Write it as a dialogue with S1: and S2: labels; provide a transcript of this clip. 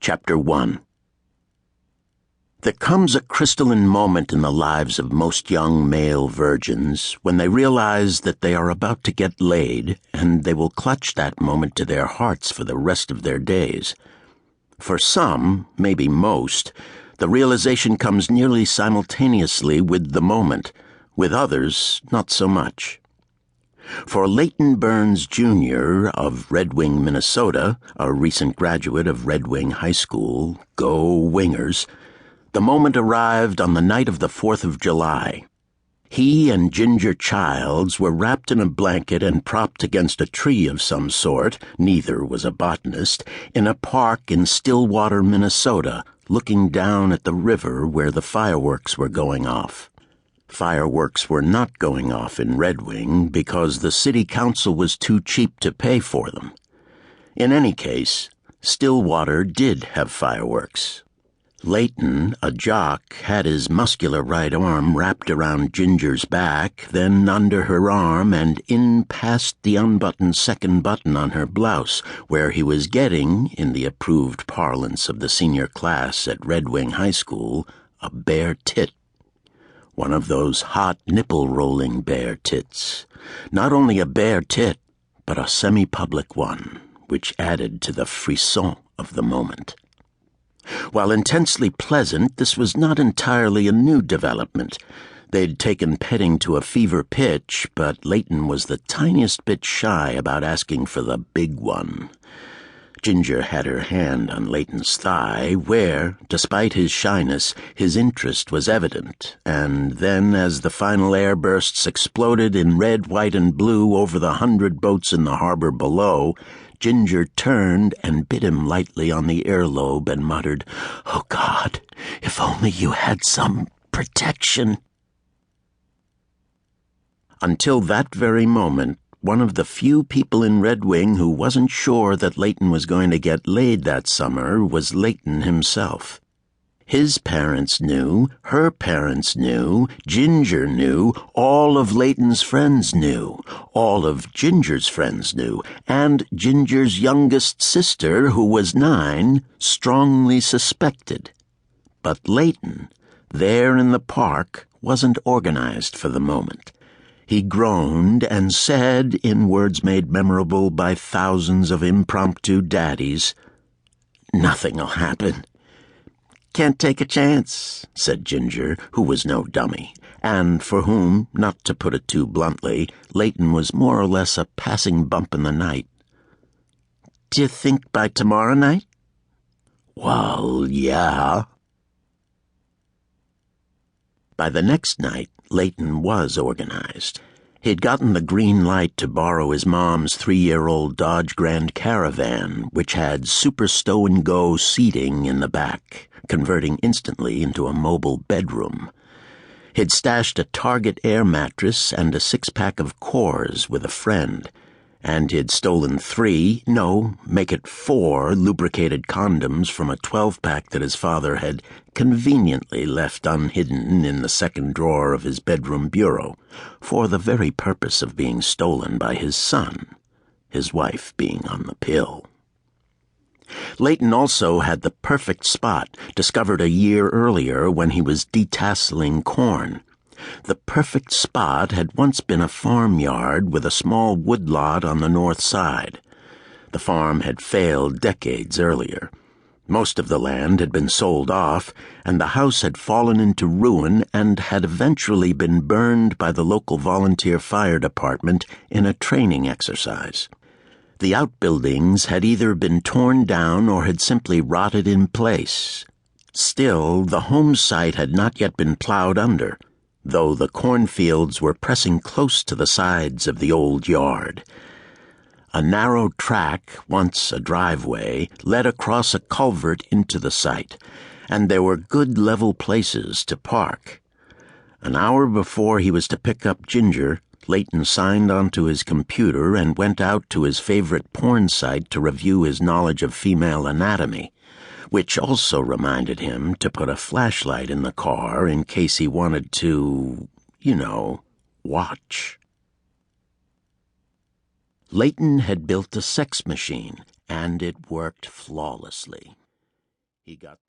S1: Chapter 1. There comes a crystalline moment in the lives of most young male virgins when they realize that they are about to get laid, and they will clutch that moment to their hearts for the rest of their days. For some, maybe most, the realization comes nearly simultaneously with the moment. With others, not so much. For Layton Burns, Jr. of Red Wing, Minnesota, a recent graduate of Red Wing High School, go Wingers, the moment arrived on the night of the 4th of July. He and Ginger Childs were wrapped in a blanket and propped against a tree of some sort, neither was a botanist, in a park in Stillwater, Minnesota, looking down at the river where the fireworks were going off. Fireworks were not going off in Red Wing because the city council was too cheap to pay for them. In any case, Stillwater did have fireworks. Layton, a jock, had his muscular right arm wrapped around Ginger's back, then under her arm and in past the unbuttoned second button on her blouse, where he was getting, in the approved parlance of the senior class at Red Wing High School, a bare tit. One of those hot nipple-rolling bare tits. Not only a bare tit, but a semi-public one, which added to the frisson of the moment. While intensely pleasant, this was not entirely a new development. They'd taken petting to a fever pitch, but Layton was the tiniest bit shy about asking for the big one. Ginger had her hand on Layton's thigh, where, despite his shyness, his interest was evident, and then as the final airbursts exploded in red, white, and blue over the 100 boats in the harbor below, Ginger turned and bit him lightly on the earlobe and muttered, "Oh, God, if only you had some protection." Until that very moment, one of the few people in Red Wing who wasn't sure that Layton was going to get laid that summer was Layton himself. His parents knew, her parents knew, Ginger knew, all of Layton's friends knew, all of Ginger's friends knew, and Ginger's youngest sister, who was 9, strongly suspected. But Layton, there in the park, wasn't organized for the moment. He groaned and said, in words made memorable by thousands of impromptu daddies, "Nothing'll happen." "Can't take a chance," said Ginger, who was no dummy, and for whom, not to put it too bluntly, Layton was more or less a passing bump in the night. "D'you think by tomorrow night?" "Well, yeah." By the next night, Layton was organized. He'd gotten the green light to borrow his mom's 3-year-old Dodge Grand Caravan, which had super stow-and-go seating in the back, converting instantly into a mobile bedroom. He'd stashed a Target air mattress and a 6-pack of Coors with a friend, and he'd stolen 4 lubricated condoms from a 12-pack that his father had conveniently left unhidden in the second drawer of his bedroom bureau, for the very purpose of being stolen by his son, his wife being on the pill. Layton also had the perfect spot, discovered a year earlier when he was detasseling corn. The perfect spot had once been a farmyard with a small woodlot on the north side. The farm had failed decades earlier. Most of the land had been sold off, and the house had fallen into ruin and had eventually been burned by the local volunteer fire department in a training exercise. The outbuildings had either been torn down or had simply rotted in place. Still, the home site had not yet been plowed under, though the cornfields were pressing close to the sides of the old yard. A narrow track, once a driveway, led across a culvert into the site, and there were good level places to park. An hour before he was to pick up Ginger, Layton signed onto his computer and went out to his favorite porn site to review his knowledge of female anatomy, which also reminded him to put a flashlight in the car in case he wanted to, watch. Layton had built a sex machine, and it worked flawlessly. He got